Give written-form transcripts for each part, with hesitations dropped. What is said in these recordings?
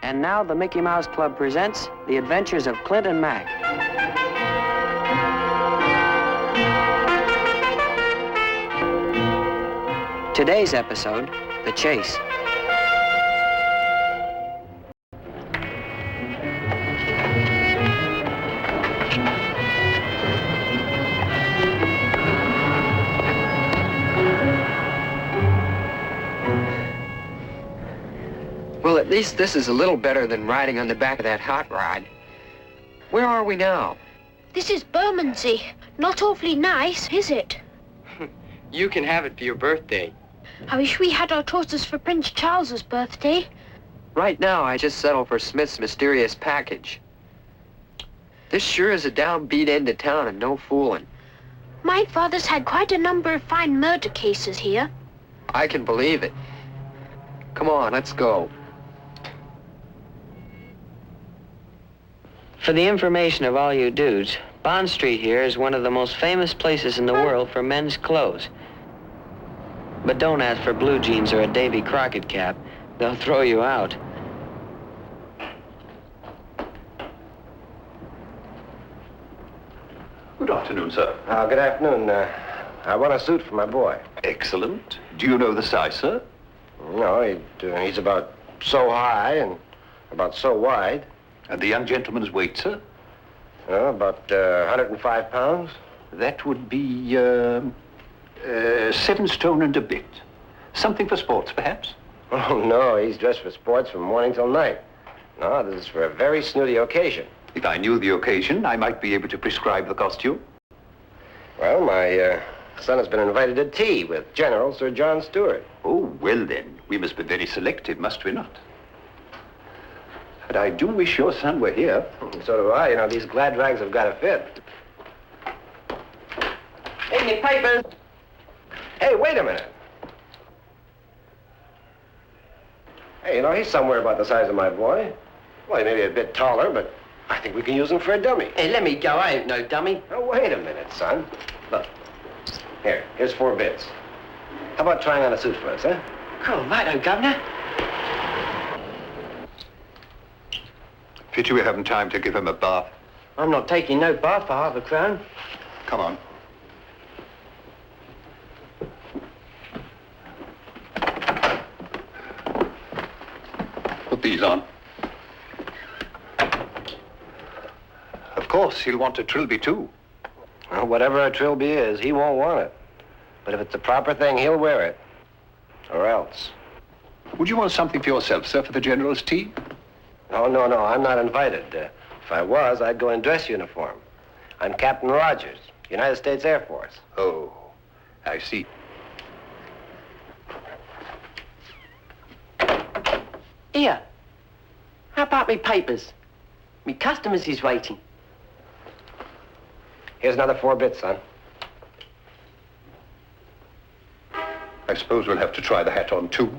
And now the Micky Mouse Club presents The Adventures of Clint and Mac. Today's episode, The Chase. Well, at least this is a little better than riding on the back of that hot rod. Where are we now? This is Bermondsey. Not awfully nice, is it? You can have it for your birthday. I wish we had our tortoise for Prince Charles's birthday. Right now, I just settled for Smith's mysterious package. This sure is a downbeat end of town and no fooling. My father's had quite a number of fine murder cases here. I can believe it. Come on, let's go. For the information of all you dudes, Bond Street here is one of the most famous places in the world for men's clothes. But don't ask for blue jeans or a Davy Crockett cap. They'll throw you out. Good afternoon, sir. Good afternoon. I want a suit for my boy. Excellent. Do you know the size, sir? No, he's about so high and about so wide. And the young gentleman's weight, sir? About 105 pounds. That would be 7 stone and a bit. Something for sports, perhaps? Oh, no, he's dressed for sports from morning till night. No, this is for a very snooty occasion. If I knew the occasion, I might be able to prescribe the costume. Well, my son has been invited to tea with General Sir John Stewart. Oh, well then, we must be very selective, must we not? But I do wish your son were here. So do I. You know, these glad rags have got to fit. Hey, me papers. Hey, wait a minute. Hey, you know, he's somewhere about the size of my boy. Well, he may be a bit taller, but I think we can use him for a dummy. Hey, let me go. I ain't no dummy. Oh, wait a minute, son. Look. Here's 4 bits. How about trying on a suit for us, huh? Oh, righto, Governor. Pity we haven't time to give him a bath. I'm not taking no bath for half a crown. Come on. Put these on. Of course, he'll want a trilby, too. Well, whatever a trilby is, he won't want it. But if it's the proper thing, he'll wear it. Or else. Would you want something for yourself, sir, for the General's tea? Oh, no, I'm not invited. If I was, I'd go in dress uniform. I'm Captain Rogers, United States Air Force. Oh, I see. Here. How about me papers? Me customers is waiting. Here's another 4 bits, son. I suppose we'll have to try the hat on, too.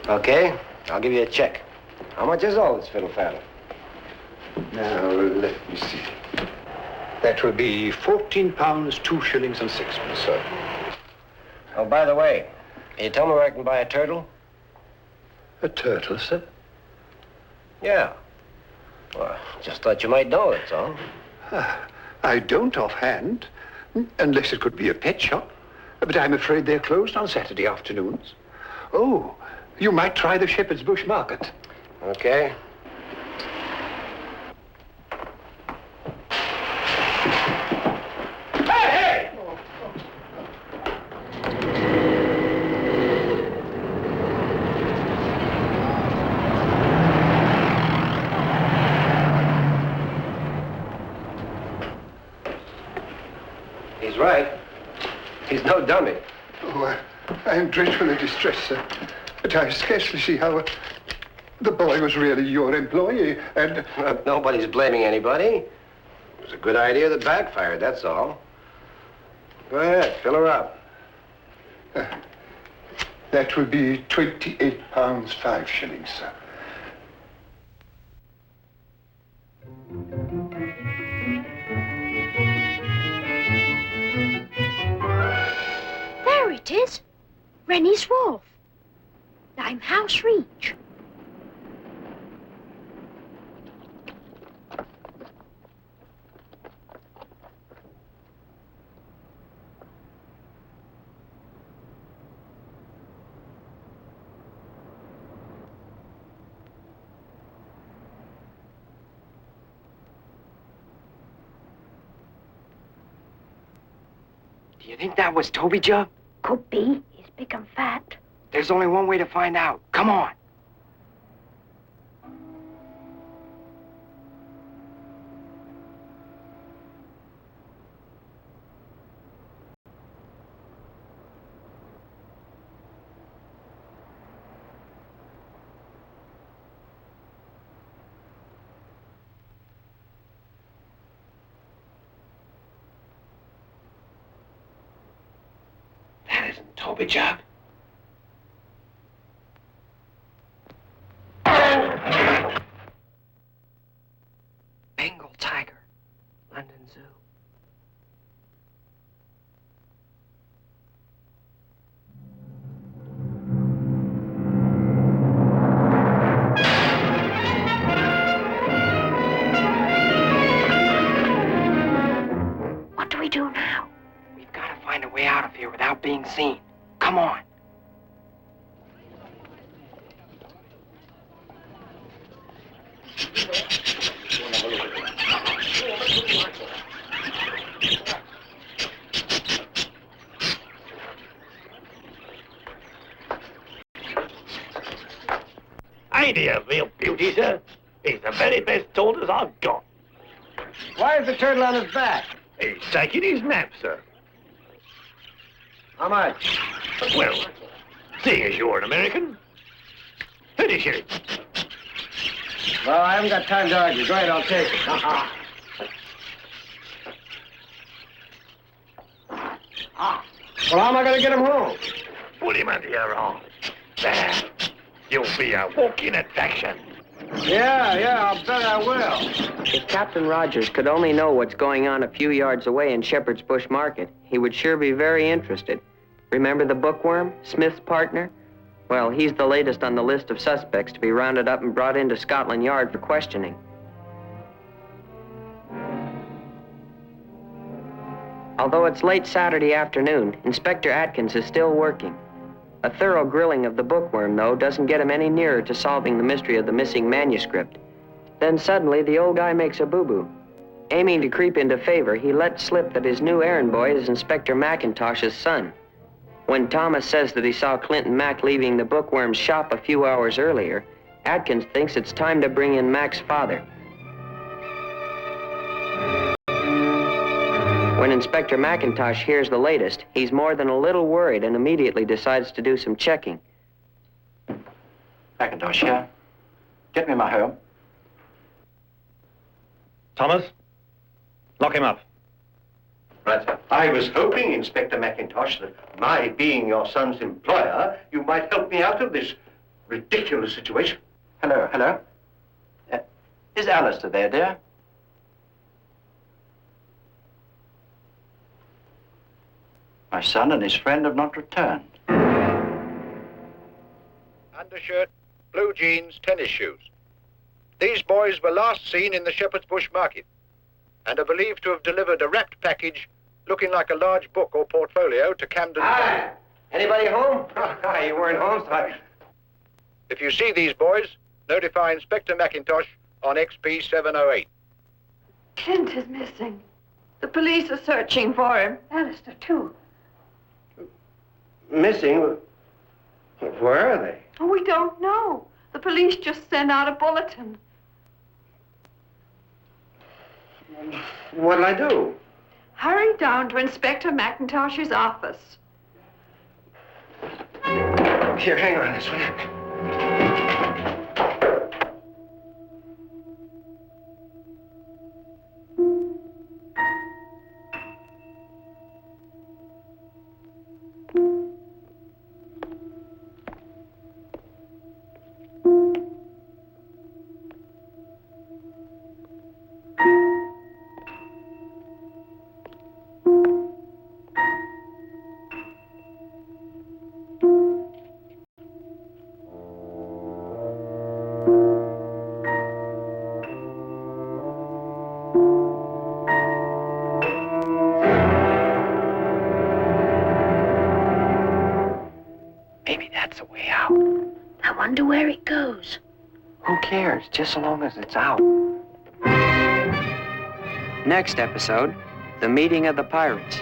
Okay, I'll give you a check. How much is all this fiddle-faddle? Now, let me see. That will be 14 pounds, 2 shillings and 6pence, sir. Oh, by the way, can you tell me where I can buy a turtle? A turtle, sir? Yeah. Well, just thought you might know, that's all. I don't offhand, unless it could be a pet shop. But I'm afraid they're closed on Saturday afternoons. Oh, you might try the Shepherd's Bush Market. Okay. Hey! He's right. He's no dummy. Oh, I am dreadfully distressed, sir. But I scarcely see how the boy was really your employee, and... Nobody's blaming anybody. It was a good idea that backfired, that's all. Go ahead, fill her up. That would be 28 pounds, 5 shillings, sir. There it is. Rennie's Wharf. Limehouse Reach. Do you think that was Toby Jug? Could be. He's big and fat. There's only one way to find out. Come on. That isn't Toby Jug. Bengal tiger. London Zoo. What do we do now? We've got to find a way out of here without being seen. Come on. Ain't he a real beauty, sir? He's the very best tortoise I've got. Why is the turtle on his back? He's taking his nap, sir. How much? Well, seeing as you're an American, finish it. Well, I haven't got time to argue. Go ahead, I'll take it. Well, Well, how am I going to get him home? put him under your arm. There. You'll be a walking attraction. Yeah, I'll bet I will. If Captain Rogers could only know what's going on a few yards away in Shepherd's Bush Market, he would sure be very interested. Remember the bookworm, Smith's partner? Well, he's the latest on the list of suspects to be rounded up and brought into Scotland Yard for questioning. Although it's late Saturday afternoon, Inspector Atkins is still working. A thorough grilling of the bookworm, though, doesn't get him any nearer to solving the mystery of the missing manuscript. Then suddenly, the old guy makes a boo-boo. Aiming to creep into favor, he lets slip that his new errand boy is Inspector McIntosh's son. When Thomas says that he saw Clint and Mac leaving the bookworm's shop a few hours earlier, Atkins thinks it's time to bring in Mac's father. When Inspector McIntosh hears the latest, he's more than a little worried and immediately decides to do some checking. Macintosh here. Get me my home. Thomas, lock him up. Right, sir. I was hoping, Inspector McIntosh, that my being your son's employer, you might help me out of this ridiculous situation. Hello. Is Alistair there, dear? My son and his friend have not returned. Undershirt, blue jeans, tennis shoes. These boys were last seen in the Shepherd's Bush Market and are believed to have delivered a wrapped package looking like a large book or portfolio to Camden. Hi. Anybody home? Hi, you weren't home, so If you see these boys, notify Inspector McIntosh on XP 708. Clint is missing. The police are searching for him. Alistair, too. Missing? Where are they? Oh, we don't know. The police just sent out a bulletin. What'll I do? Hurry down to Inspector McIntosh's office. Here, hang on this way. wonder where it goes. Who cares, just so long as it's out. Next episode, the meeting of the pirates.